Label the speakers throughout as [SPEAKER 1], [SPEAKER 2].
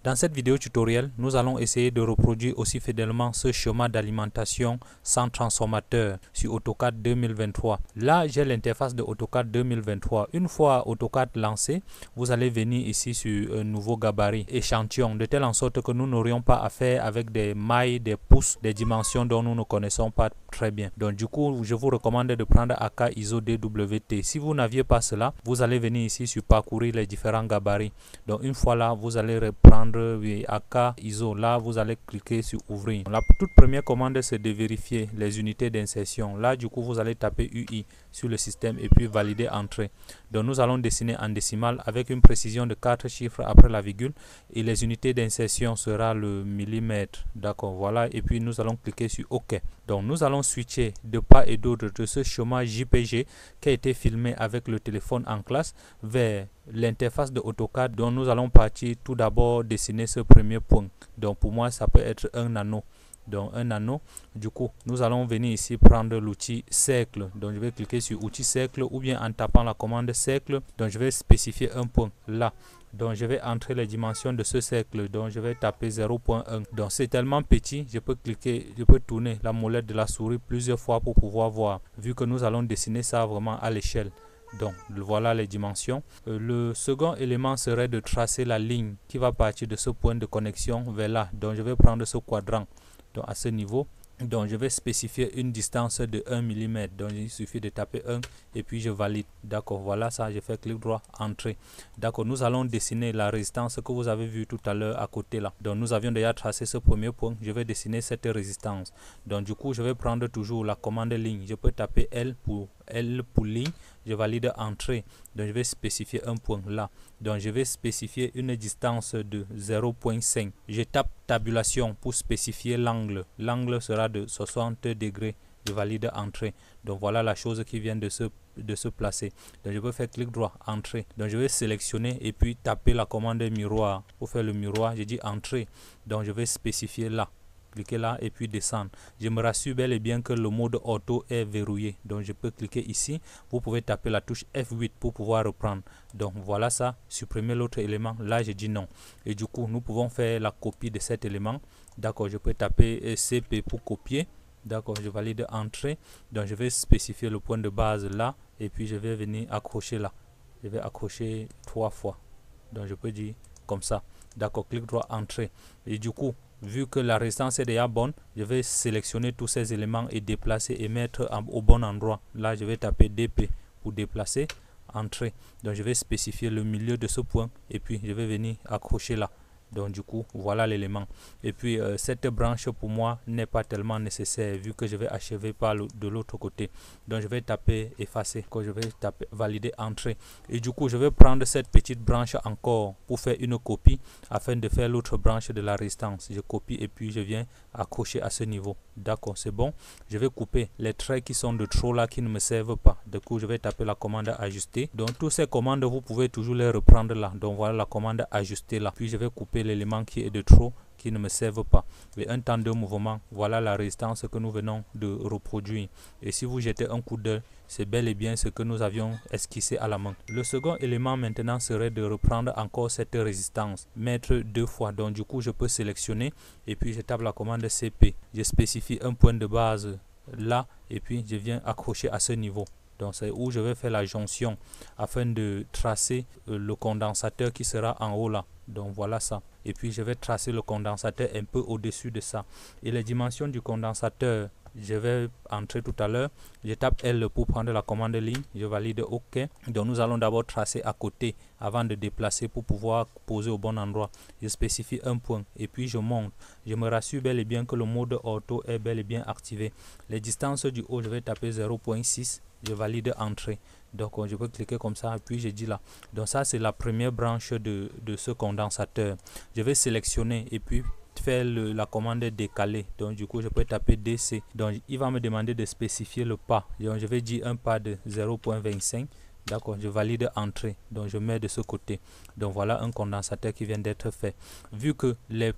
[SPEAKER 1] Dans cette vidéo tutoriel, nous allons essayer de reproduire aussi fidèlement ce schéma d'alimentation sans transformateur sur AutoCAD 2023. Là, j'ai l'interface de AutoCAD 2023. Une fois AutoCAD lancé, vous allez venir ici sur un nouveau gabarit, échantillon, de telle en sorte que nous n'aurions pas à faire avec des mailles, des pouces, des dimensions dont nous ne connaissons pas très bien. Donc du coup, je vous recommande de prendre AK ISO DWT. Si vous n'aviez pas cela, vous allez venir ici sur parcourir les différents gabarits. Donc une fois là, vous allez reprendre AK ISO. Là, vous allez cliquer sur ouvrir. La toute première commande, c'est de vérifier les unités d'insertion. Là, du coup, vous allez taper UI sur le système et puis valider entrée. Donc nous allons dessiner en décimale avec une précision de 4 chiffres après la virgule et les unités d'insertion sera le millimètre. D'accord, voilà. Et puis nous allons cliquer sur OK. Donc nous allons switcher de part et d'autre de ce schéma JPG qui a été filmé avec le téléphone en classe vers l'interface de AutoCAD. Donc nous allons partir tout d'abord dessiner ce premier point. Donc pour moi ça peut être un anneau. Donc un anneau, du coup nous allons venir ici prendre l'outil cercle. Donc je vais cliquer sur outil cercle ou bien en tapant la commande cercle. Donc je vais spécifier un point là. Donc je vais entrer les dimensions de ce cercle. Donc je vais taper 0.1. Donc c'est tellement petit, je peux cliquer, je peux tourner la molette de la souris plusieurs fois pour pouvoir voir, vu que nous allons dessiner ça vraiment à l'échelle. Donc voilà les dimensions. Le second élément serait de tracer la ligne qui va partir de ce point de connexion vers là. Donc je vais prendre ce quadrant. Donc à ce niveau, donc je vais spécifier une distance de 1 mm. Donc il suffit de taper 1 et puis je valide. D'accord, voilà ça, je fais clic droit, entrée. D'accord, nous allons dessiner la résistance que vous avez vu tout à l'heure à côté là. Donc nous avions déjà tracé ce premier point, je vais dessiner cette résistance. Donc du coup, je vais prendre toujours la commande ligne. Je peux taper L pour ligne, je valide entrée. Donc je vais spécifier un point là. Donc je vais spécifier une distance de 0.5. Je tape tabulation pour spécifier l'angle. L'angle sera de 60 degrés. Je valide entrée. Donc voilà la chose qui vient de se placer. Donc je peux faire clic droit, entrée. Donc je vais sélectionner et puis taper la commande miroir. Pour faire le miroir, je dis entrée. Donc je vais spécifier là. Cliquer là et puis descendre. Je me rassure bel et bien que le mode auto est verrouillé. Donc je peux cliquer ici. Vous pouvez taper la touche F8 pour pouvoir reprendre. Donc voilà ça. Supprimer l'autre élément. Là je dis non. Et du coup nous pouvons faire la copie de cet élément. D'accord, je peux taper CP pour copier. D'accord, je valide entrée. Donc je vais spécifier le point de base là. Et puis je vais venir accrocher là. Je vais accrocher 3 fois. Donc je peux dire comme ça. D'accord, clic droit, entrée. Et du coup, vu que la résistance est déjà bonne, je vais sélectionner tous ces éléments et déplacer et mettre au bon endroit. Là, je vais taper DP pour déplacer, entrée. Donc je vais spécifier le milieu de ce point et puis je vais venir accrocher là. Donc du coup, voilà l'élément. Et puis cette branche pour moi n'est pas tellement nécessaire vu que je vais achever par de l'autre côté. Donc je vais taper effacer, quand je vais taper valider entrée. Et du coup, je vais prendre cette petite branche encore pour faire une copie afin de faire l'autre branche de la résistance. Je copie et puis je viens accrocher à ce niveau. D'accord, c'est bon. Je vais couper les traits qui sont de trop là qui ne me servent pas. Du coup, je vais taper la commande ajuster. Donc toutes ces commandes, vous pouvez toujours les reprendre là. Donc voilà la commande ajuster là. Puis je vais couper l'élément qui est de trop, qui ne me servent pas. Et un temps de mouvement, voilà la résistance que nous venons de reproduire. Et si vous jetez un coup d'œil, c'est bel et bien ce que nous avions esquissé à la main. Le second élément maintenant serait de reprendre encore cette résistance, mettre 2 fois. Donc du coup, je peux sélectionner et puis je tape la commande CP. Je spécifie un point de base là et puis je viens accrocher à ce niveau. Donc c'est où je vais faire la jonction afin de tracer le condensateur qui sera en haut là. Donc voilà ça. Et puis je vais tracer le condensateur un peu au-dessus de ça. Et les dimensions du condensateur, je vais entrer tout à l'heure. Je tape L pour prendre la commande ligne. Je valide OK. Donc nous allons d'abord tracer à côté avant de déplacer pour pouvoir poser au bon endroit. Je spécifie un point et puis je monte. Je me rassure bel et bien que le mode auto est bel et bien activé. Les distances du haut, je vais taper 0.6. Je valide entrée. Donc je peux cliquer comme ça puis je dis là. Donc ça c'est la première branche de ce condensateur. Je vais sélectionner et puis faire la commande décaler. Donc du coup je peux taper DC. Donc il va me demander de spécifier le pas. Donc je vais dire un pas de 0.25. D'accord, je valide entrée. Donc je mets de ce côté. Donc voilà un condensateur qui vient d'être fait. Vu que les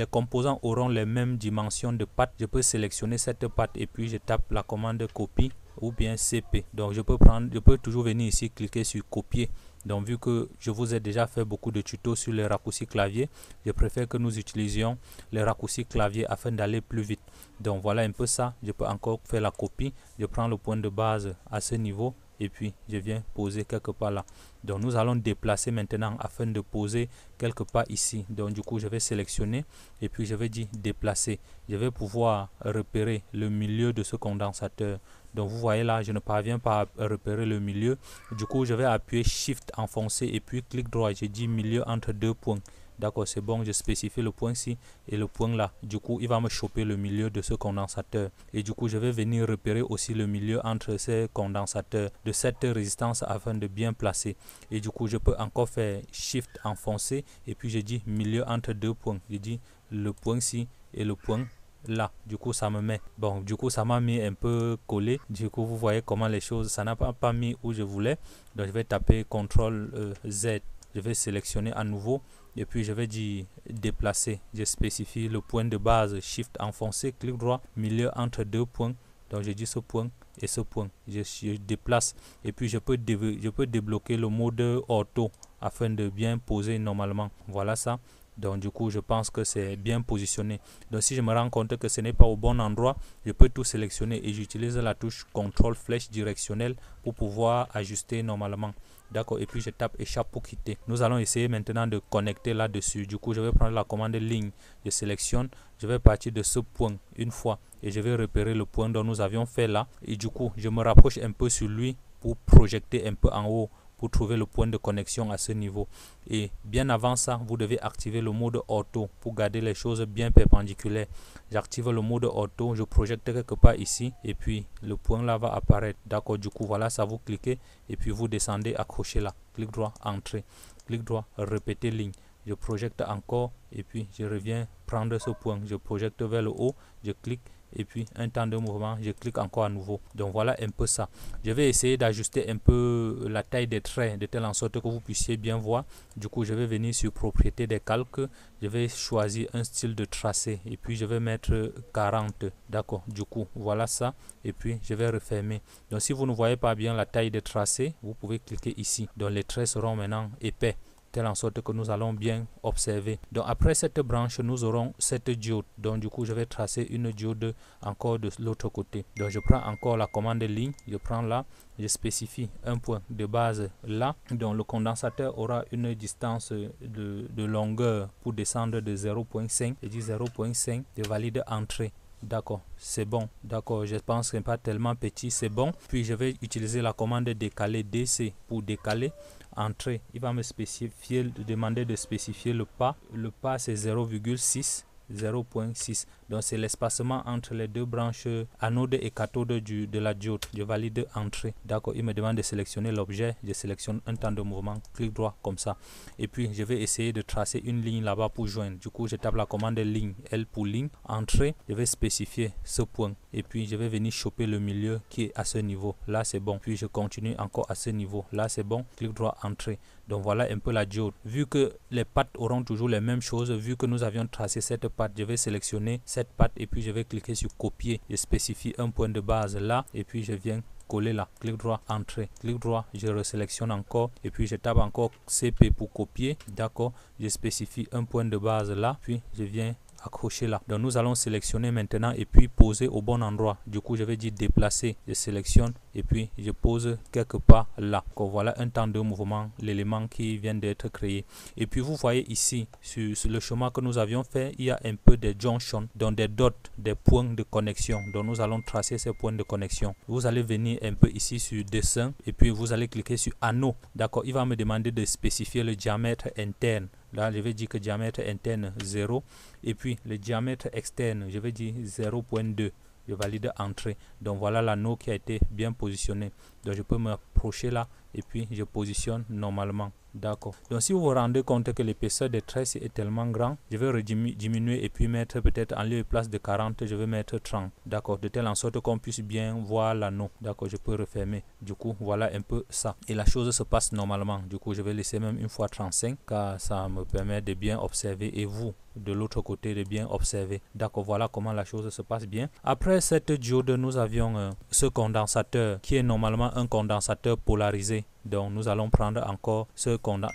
[SPEAKER 1] composants auront les mêmes dimensions de patte, je peux sélectionner cette patte et puis je tape la commande copie ou bien CP. Donc je peux toujours venir ici, cliquer sur copier Donc vu que je vous ai déjà fait beaucoup de tutos sur les raccourcis clavier, je préfère que nous utilisions les raccourcis clavier afin d'aller plus vite. Donc voilà un peu ça. Je peux encore faire la copie. Je prends le point de base à ce niveau et puis je viens poser quelque part là. Donc nous allons déplacer maintenant afin de poser quelque part ici. Donc du coup je vais sélectionner et puis je vais dire déplacer. Je vais pouvoir repérer le milieu de ce condensateur. Donc vous voyez là, je ne parviens pas à repérer le milieu. Du coup je vais appuyer Shift enfoncé et puis clic droit. J'ai dit milieu entre deux points. D'accord, c'est bon, je spécifie le point ici et le point là. Du coup, il va me choper le milieu de ce condensateur. Et du coup, je vais venir repérer aussi le milieu entre ces condensateurs de cette résistance afin de bien placer. Et du coup, je peux encore faire Shift enfoncé et puis je dis milieu entre deux points. Je dis le point ici et le point là. Du coup, ça me met. Bon, du coup, ça m'a mis un peu collé. Du coup, vous voyez comment les choses, ça n'a pas mis où je voulais. Donc, je vais taper CTRL Z. Je vais sélectionner à nouveau et puis je vais dire déplacer. Je spécifie le point de base, Shift enfoncé, clic droit, milieu entre deux points. Donc je dis ce point et ce point. Je déplace et puis je peux débloquer le mode ortho afin de bien poser normalement. Voilà ça. Donc du coup je pense que c'est bien positionné. Donc si je me rends compte que ce n'est pas au bon endroit, je peux tout sélectionner et j'utilise la touche CTRL flèche directionnelle pour pouvoir ajuster normalement. D'accord, et puis je tape échappe pour quitter. Nous allons essayer maintenant de connecter là-dessus. Du coup, je vais prendre la commande ligne. Je sélectionne. Je vais partir de ce point une fois. Et je vais repérer le point dont nous avions fait là. Et du coup, je me rapproche un peu sur lui pour projeter un peu en haut, pour trouver le point de connexion à ce niveau. Et bien avant ça, vous devez activer le mode ortho pour garder les choses bien perpendiculaires. J'active le mode ortho, je projette quelque part ici et puis le point là va apparaître. D'accord, du coup voilà, ça vous cliquez et puis vous descendez, accrochez là. Clic droit, entrée. Clic droit, répéter ligne. Je projette encore et puis je reviens prendre ce point. Je projette vers le haut, je clique. Et puis un temps de mouvement, je clique encore à nouveau. Donc voilà un peu ça. Je vais essayer d'ajuster un peu la taille des traits de telle en sorte que vous puissiez bien voir. Du coup, je vais venir sur propriété des calques. Je vais choisir un style de tracé et puis je vais mettre 40. D'accord. Du coup, voilà ça. Et puis je vais refermer. Donc si vous ne voyez pas bien la taille des tracés, vous pouvez cliquer ici. Donc les traits seront maintenant épais, telle en sorte que nous allons bien observer. Donc après cette branche, nous aurons cette diode. Donc du coup, je vais tracer une diode encore de l'autre côté. Donc je prends encore la commande ligne, je prends là, je spécifie un point de base là. Donc le condensateur aura une distance de longueur pour descendre de 0.5. Je dis 0.5, je valide entrée. D'accord, c'est bon. D'accord, je pense que ce n'est pas tellement petit, c'est bon. Puis je vais utiliser la commande décaler DC pour décaler. Entrée, il va me demander de spécifier le pas. Le pas c'est 0,6. 0.6. Donc c'est l'espacement entre les deux branches anode et cathode de la diode. Je valide entrée. D'accord, il me demande de sélectionner l'objet. Je sélectionne un temps de mouvement, clic droit comme ça. Et puis je vais essayer de tracer une ligne là-bas pour joindre. Du coup, je tape la commande ligne, L pour ligne, entrée. Je vais spécifier ce point. Et puis je vais venir choper le milieu qui est à ce niveau. Là c'est bon. Puis je continue encore à ce niveau. Là c'est bon. Clic droit, entrée. Donc voilà un peu la diode. Vu que les pattes auront toujours les mêmes choses, vu que nous avions tracé cette patte, je vais sélectionner cette patte et puis je vais cliquer sur copier. Je spécifie un point de base là et puis je viens coller là. Clic droit, entrée. Clic droit, je resélectionne encore et puis je tape encore CP pour copier. D'accord, je spécifie un point de base là, puis je viens accrocher là. Donc nous allons sélectionner maintenant et puis poser au bon endroit. Du coup je vais dire déplacer, je sélectionne et puis je pose quelque part là. Donc voilà un temps de mouvement, l'élément qui vient d'être créé. Et puis vous voyez ici sur le chemin que nous avions fait, il y a un peu de junction, donc des dots, des points de connexion. Donc nous allons tracer ces points de connexion. Vous allez venir un peu ici sur dessin et puis vous allez cliquer sur anneau. D'accord, il va me demander de spécifier le diamètre interne. Là, je vais dire que diamètre interne 0. Et puis, le diamètre externe, je vais dire 0.2. Je valide entrée. Donc, voilà l'anneau qui a été bien positionné. Donc, je peux m'approcher là et puis je positionne normalement. D'accord. Donc, si vous vous rendez compte que l'épaisseur des traits est tellement grand, je vais diminuer et puis mettre peut-être en lieu et place de 40, je vais mettre 30. D'accord. De telle en sorte qu'on puisse bien voir l'anneau. D'accord. Je peux refermer. Du coup, voilà un peu ça. Et la chose se passe normalement. Du coup, je vais laisser même une fois 35 car ça me permet de bien observer et vous de l'autre côté, de bien observer. D'accord, voilà comment la chose se passe bien. Après cette diode, nous avions ce condensateur qui est normalement un condensateur polarisé. Donc nous allons prendre encore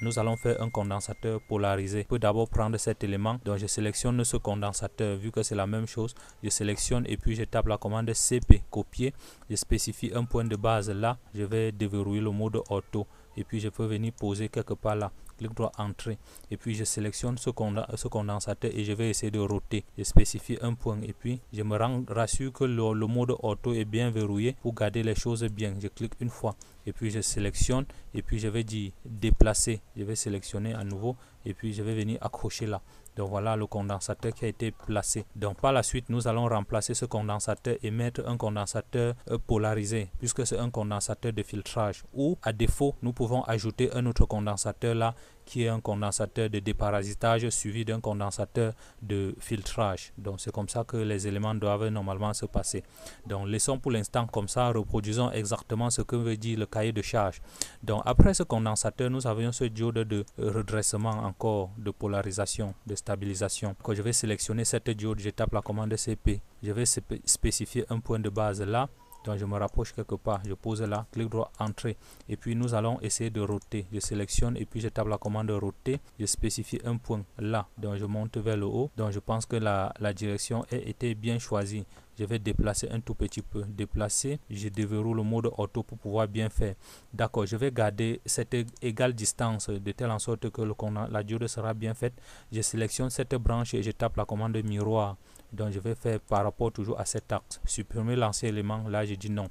[SPEAKER 1] nous allons faire un condensateur polarisé. Je peux d'abord prendre cet élément. Donc je sélectionne ce condensateur, vu que c'est la même chose. Je sélectionne et puis je tape la commande CP, copier. Je spécifie un point de base là. Je vais déverrouiller le mode auto et puis je peux venir poser quelque part là. Clic droit entrée et puis je sélectionne ce condensateur et je vais essayer de roter. Je spécifie un point et puis je me rassure que le mode auto est bien verrouillé pour garder les choses bien. Je clique une fois et puis je sélectionne et puis je vais dire déplacer. Je vais sélectionner à nouveau et puis je vais venir accrocher là. Donc voilà le condensateur qui a été placé. Donc par la suite, nous allons remplacer ce condensateur et mettre un condensateur polarisé, puisque c'est un condensateur de filtrage. Ou à défaut, nous pouvons ajouter un autre condensateur là, qui est un condensateur de déparasitage suivi d'un condensateur de filtrage. Donc c'est comme ça que les éléments doivent normalement se passer. Donc laissons pour l'instant comme ça, reproduisons exactement ce que veut dire le cahier de charge. Donc après ce condensateur, nous avions ce diode de redressement encore, de polarisation, de stabilisation. Quand je vais sélectionner cette diode, je tape la commande CP. Je vais spécifier un point de base là. Donc je me rapproche quelque part, je pose là, clic droit entrée et puis nous allons essayer de roter. Je sélectionne et puis je tape la commande roter, je spécifie un point là, donc je monte vers le haut. Donc je pense que la direction a été bien choisie. Je vais déplacer un tout petit peu, déplacer, je déverrouille le mode auto pour pouvoir bien faire. D'accord, je vais garder cette égale distance de telle en sorte que la diode sera bien faite. Je sélectionne cette branche et je tape la commande miroir. Donc je vais faire par rapport toujours à cet axe. Supprimer l'ancien élément, là je dis non.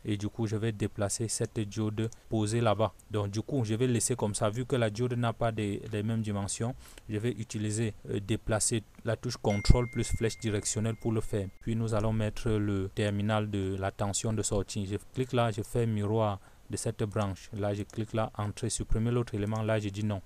[SPEAKER 1] Et du coup je vais déplacer cette diode posée là-bas. Donc du coup je vais laisser comme ça, vu que la diode n'a pas les mêmes dimensions. Je vais utiliser déplacer la touche CTRL plus flèche directionnelle pour le faire. Puis nous allons mettre le terminal de la tension de sortie. Je clique là, je fais miroir de cette branche. Là je clique là, entrée, supprimer l'autre élément, là je dis non.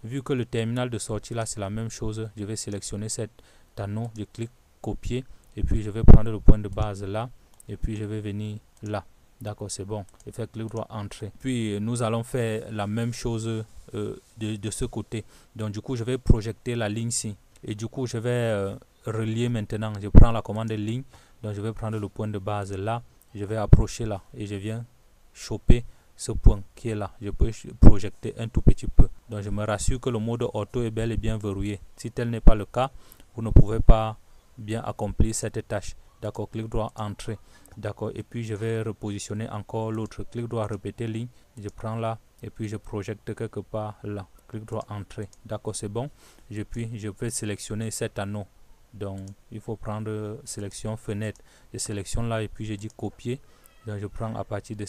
[SPEAKER 1] Vu que le terminal de sortie là c'est la même chose, je vais sélectionner cet anneau, je clique copier et puis je vais prendre le point de base là et puis je vais venir là. D'accord, c'est bon. Je fais clic droit entrée. Puis nous allons faire la même chose de ce côté. Donc du coup je vais projeter la ligne ici et du coup je vais relier maintenant. Je prends la commande ligne, donc je vais prendre le point de base là, je vais approcher là et je viens choper ce point qui est là. Je peux projeter un tout petit peu. Donc je me rassure que le mode auto est bel et bien verrouillé. Si tel n'est pas le cas, vous ne pouvez pas bien accomplir cette tâche. D'accord, clic droit entrée. D'accord, et puis je vais repositionner encore l'autre. Clic droit répéter ligne. Je prends là et puis je projette quelque part là. Clic droit entrée. D'accord, c'est bon. Je vais sélectionner cet anneau. Donc il faut prendre sélection fenêtre. Je sélectionne là et puis je dis copier. Donc je prends à partir de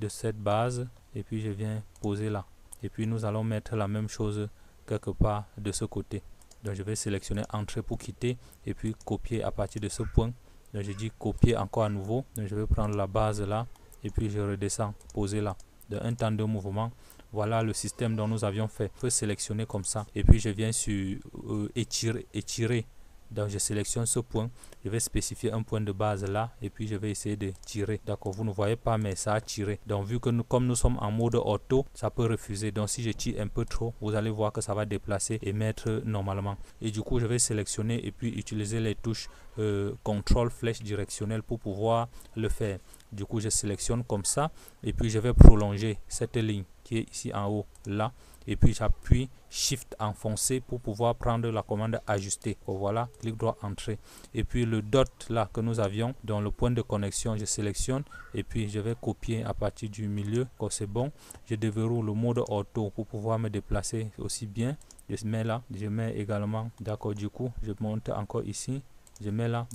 [SPEAKER 1] cette base et puis je viens poser là. Et puis nous allons mettre la même chose quelque part de ce côté. Donc je vais sélectionner entrée pour quitter et puis copier à partir de ce point. Donc je dis copier encore à nouveau. Donc je vais prendre la base là et puis je redescends, poser là. De un temps de mouvement. Voilà le système dont nous avions fait. Je peux sélectionner comme ça et puis je viens sur étirer. Donc je sélectionne ce point, je vais spécifier un point de base là et puis je vais essayer de tirer. D'accord, vous ne voyez pas mais ça a tiré. Donc vu que comme nous sommes en mode auto, ça peut refuser. Donc si je tire un peu trop, vous allez voir que ça va déplacer et mettre normalement. Et du coup je vais sélectionner et puis utiliser les touches CTRL flèche directionnelle pour pouvoir le faire. Du coup je sélectionne comme ça et puis je vais prolonger cette ligne qui est ici en haut là. Et puis j'appuie Shift enfoncé pour pouvoir prendre la commande ajuster. Voilà, clic droit entrée. Et puis le dot là que nous avions dans le point de connexion, je sélectionne et puis je vais copier à partir du milieu. Quand c'est bon, je déverrouille le mode auto pour pouvoir me déplacer aussi bien. Je mets là, je mets également. D'accord, du coup, je monte encore ici. Je mets là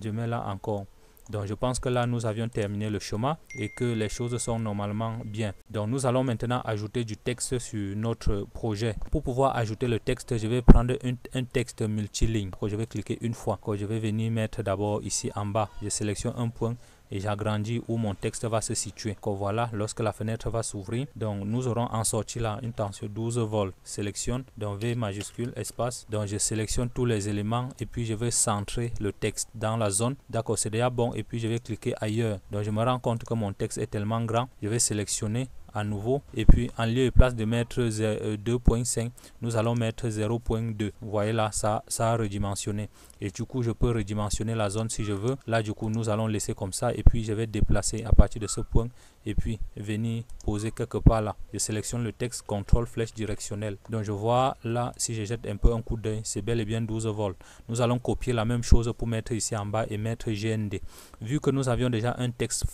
[SPEAKER 1] encore. Donc je pense que là nous avions terminé le schéma et que les choses sont normalement bien. Donc nous allons maintenant ajouter du texte sur notre projet. Pour pouvoir ajouter le texte, je vais prendre un texte multiligne. Je vais cliquer une fois. Je vais venir mettre d'abord ici en bas. Je sélectionne un point et j'agrandis où mon texte va se situer. Voilà, lorsque la fenêtre va s'ouvrir, donc nous aurons en sortie là une tension 12 volts. Sélectionne, donc V majuscule, espace. Donc je sélectionne tous les éléments et puis je vais centrer le texte dans la zone. D'accord, c'est déjà bon et puis je vais cliquer ailleurs. Donc je me rends compte que mon texte est tellement grand. Je vais sélectionner à nouveau, et puis en lieu et place de mettre 2.5, nous allons mettre 0.2. Vous voyez là, ça a redimensionné, et du coup je peux redimensionner la zone si je veux. Là du coup nous allons laisser comme ça, et puis je vais déplacer à partir de ce point et puis venir poser quelque part là. Je sélectionne le texte, contrôle flèche directionnelle. Donc je vois là, si je jette un peu un coup d'œil, c'est bel et bien 12 volts. Nous allons copier la même chose pour mettre ici en bas et mettre GND. Vu que nous avions déjà un texte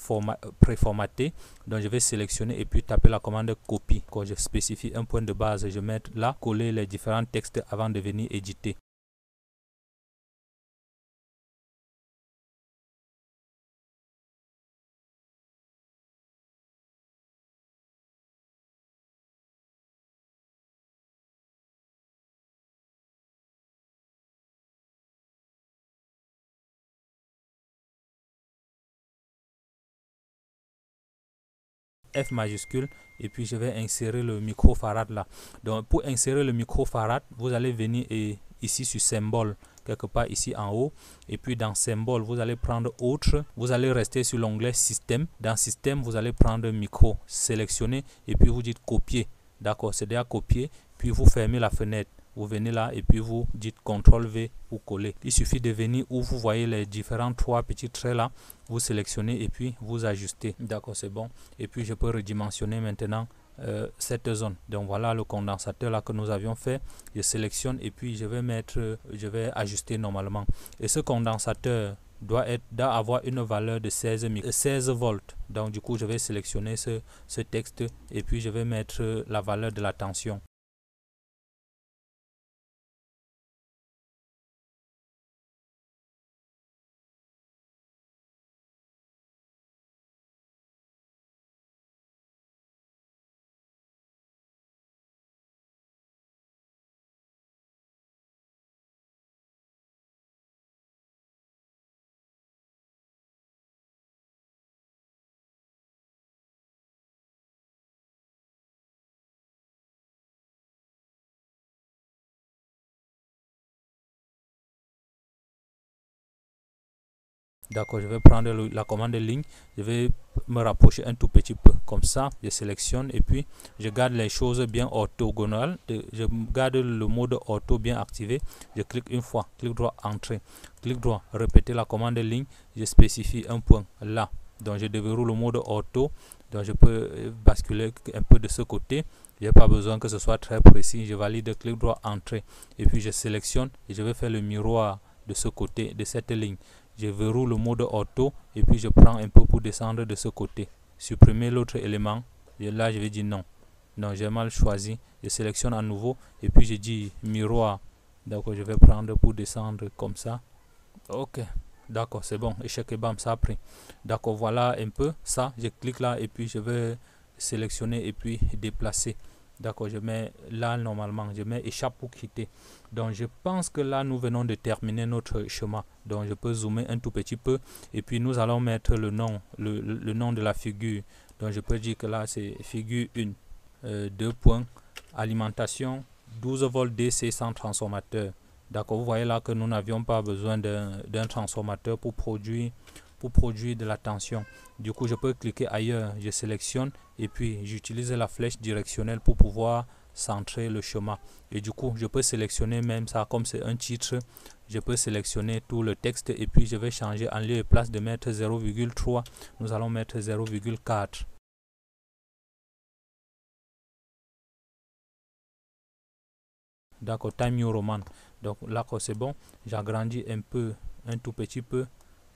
[SPEAKER 1] préformaté, donc je vais sélectionner et puis taper la commande copie. Quand je spécifie un point de base, je mets là, coller les différents textes avant de venir éditer. F majuscule, et puis je vais insérer le microfarad là. Donc pour insérer le microfarad, vous allez venir ici sur symbole, quelque part ici en haut, et puis dans symbole vous allez prendre autre, vous allez rester sur l'onglet système. Dans système vous allez prendre micro, sélectionner et puis vous dites copier. D'accord, c'est déjà copié, puis vous fermez la fenêtre. Vous venez là et puis vous dites CTRL V pour coller. Il suffit de venir où vous voyez les différents trois petits traits là, vous sélectionnez et puis vous ajustez. D'accord, c'est bon. Et puis je peux redimensionner maintenant cette zone. Donc voilà le condensateur là que nous avions fait. Je sélectionne et puis je vais ajuster normalement. Et ce condensateur doit avoir une valeur de 16 volts. Donc du coup je vais sélectionner ce texte et puis je vais mettre la valeur de la tension. D'accord, je vais prendre la commande ligne, je vais me rapprocher un tout petit peu, comme ça, je sélectionne et puis je garde les choses bien orthogonales, je garde le mode ortho bien activé, je clique une fois, clic droit, entrée, clic droit, répéter la commande ligne, je spécifie un point là, donc je déverrouille le mode ortho, donc je peux basculer un peu de ce côté, il n'y a pas besoin que ce soit très précis, je valide, clic droit, entrée, et puis je sélectionne et je vais faire le miroir de ce côté, de cette ligne. Je verrouille le mode auto et puis je prends un peu pour descendre de ce côté. Supprimer l'autre élément. Et là, je vais dire non. Non, j'ai mal choisi. Je sélectionne à nouveau et puis je dis miroir. D'accord, je vais prendre pour descendre comme ça. Ok, d'accord, c'est bon. Échec et bam, ça a pris. D'accord, voilà un peu ça. Je clique là et puis je vais sélectionner et puis déplacer. D'accord, je mets là normalement, je mets échappe pour quitter. Donc je pense que là nous venons de terminer notre schéma. Donc je peux zoomer un tout petit peu et puis nous allons mettre le nom, le nom de la figure. Donc je peux dire que là c'est figure 1, 2 points, alimentation, 12 volts DC sans transformateur. D'accord, vous voyez là que nous n'avions pas besoin d'un transformateur pour produire de la tension. Du coup je peux cliquer ailleurs, je sélectionne et puis j'utilise la flèche directionnelle pour pouvoir centrer le schéma, et du coup je peux sélectionner même ça comme c'est un titre, je peux sélectionner tout le texte et puis je vais changer en lieu et place de mettre 0,3, nous allons mettre 0,4. D'accord, Time New Roman. Donc là c'est bon, j'agrandis un peu, un tout petit peu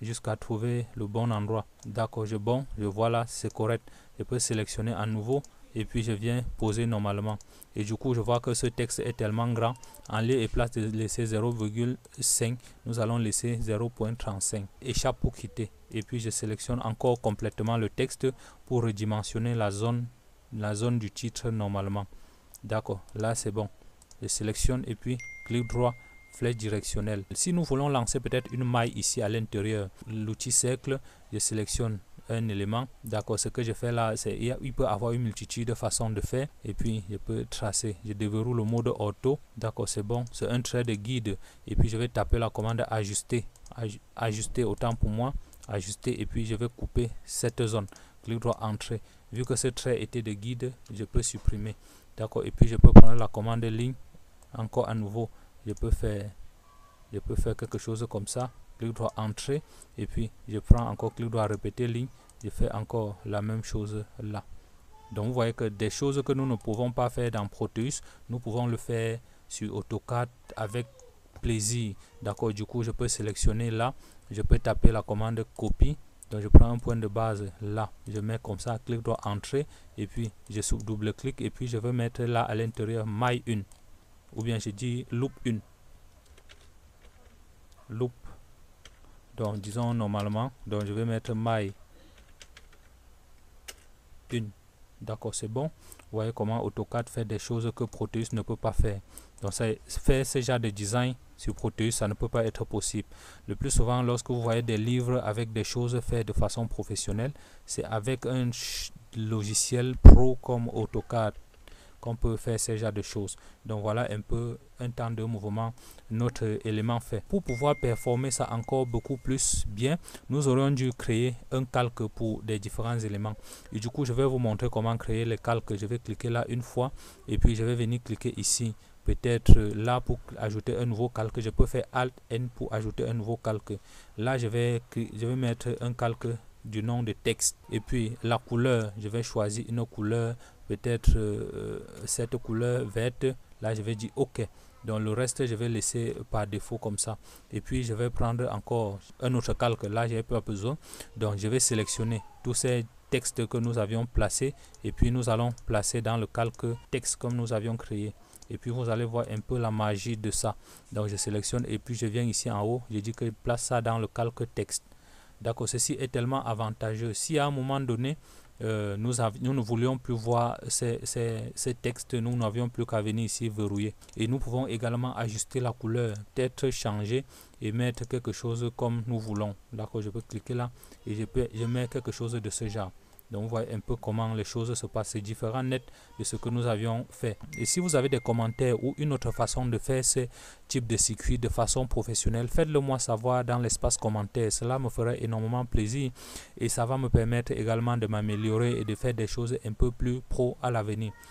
[SPEAKER 1] jusqu'à trouver le bon endroit. D'accord, je vois là, c'est correct. Je peux sélectionner à nouveau et puis je viens poser normalement. Et du coup, je vois que ce texte est tellement grand. En lieu et place de laisser 0,5, nous allons laisser 0,35. Échappe pour quitter. Et puis je sélectionne encore complètement le texte pour redimensionner la zone du titre normalement. D'accord, là c'est bon. Je sélectionne et puis clic droit, flèche directionnelle. Si nous voulons lancer peut-être une maille ici à l'intérieur, l'outil cercle, je sélectionne un élément. D'accord, ce que je fais là, c'est il peut avoir une multitude de façons de faire et puis je peux tracer. Je déverrouille le mode auto. D'accord, c'est bon, c'est un trait de guide et puis je vais taper la commande ajuster. Ajuster autant pour moi, ajuster et puis je vais couper cette zone. Clic droit, entrée. vu que ce trait était de guide, je peux supprimer. D'accord, et puis je peux prendre la commande ligne, encore à nouveau, je peux faire quelque chose comme ça, clic droit entrée, et puis je prends encore clic droit répéter ligne, je fais encore la même chose là. Donc vous voyez que des choses que nous ne pouvons pas faire dans Proteus, nous pouvons le faire sur AutoCAD avec plaisir. D'accord, du coup je peux sélectionner là, je peux taper la commande copie. Donc je prends un point de base là, je mets comme ça, clic droit entrée, et puis je double clic, et puis je veux mettre là à l'intérieur maille 1, ou bien je dis loop 1, loop. Donc disons normalement, donc je vais mettre maille 1. D'accord, c'est bon. Vous voyez comment AutoCAD fait des choses que Proteus ne peut pas faire. Donc faire ce genre de design sur Proteus, ça ne peut pas être possible. Le plus souvent, lorsque vous voyez des livres avec des choses faites de façon professionnelle, c'est avec un logiciel pro comme AutoCAD qu'on peut faire ce genre de choses. Donc voilà un peu un temps de mouvement, notre élément fait. Pour pouvoir performer ça encore beaucoup plus bien, nous aurions dû créer un calque pour des différents éléments. Et du coup, je vais vous montrer comment créer les calques. Je vais cliquer là une fois et puis je vais venir cliquer ici. Peut-être là pour ajouter un nouveau calque, je peux faire Alt N pour ajouter un nouveau calque. Là, je vais mettre un calque du nom de texte. Et puis la couleur, je vais choisir une couleur, peut-être cette couleur verte. Là, je vais dire OK. Donc le reste, je vais laisser par défaut comme ça. Et puis je vais prendre encore un autre calque. Là, je n'ai pas besoin. Donc je vais sélectionner tous ces textes que nous avions placés. Et puis nous allons placer dans le calque texte comme nous avions créé. Et puis vous allez voir un peu la magie de ça. Donc je sélectionne et puis je viens ici en haut. Je dis que je place ça dans le calque texte. D'accord, ceci est tellement avantageux. Si à un moment donné, nous ne voulions plus voir ces textes, nous n'avions plus qu'à venir ici verrouiller. Et nous pouvons également ajuster la couleur, peut-être changer et mettre quelque chose comme nous voulons. D'accord, je peux cliquer là et je mets quelque chose de ce genre. Donc, vous voyez un peu comment les choses se passent. C'est différent net de ce que nous avions fait. Et si vous avez des commentaires ou une autre façon de faire ce type de circuit de façon professionnelle, faites-le moi savoir dans l'espace commentaire. Cela me ferait énormément plaisir et ça va me permettre également de m'améliorer et de faire des choses un peu plus pro à l'avenir.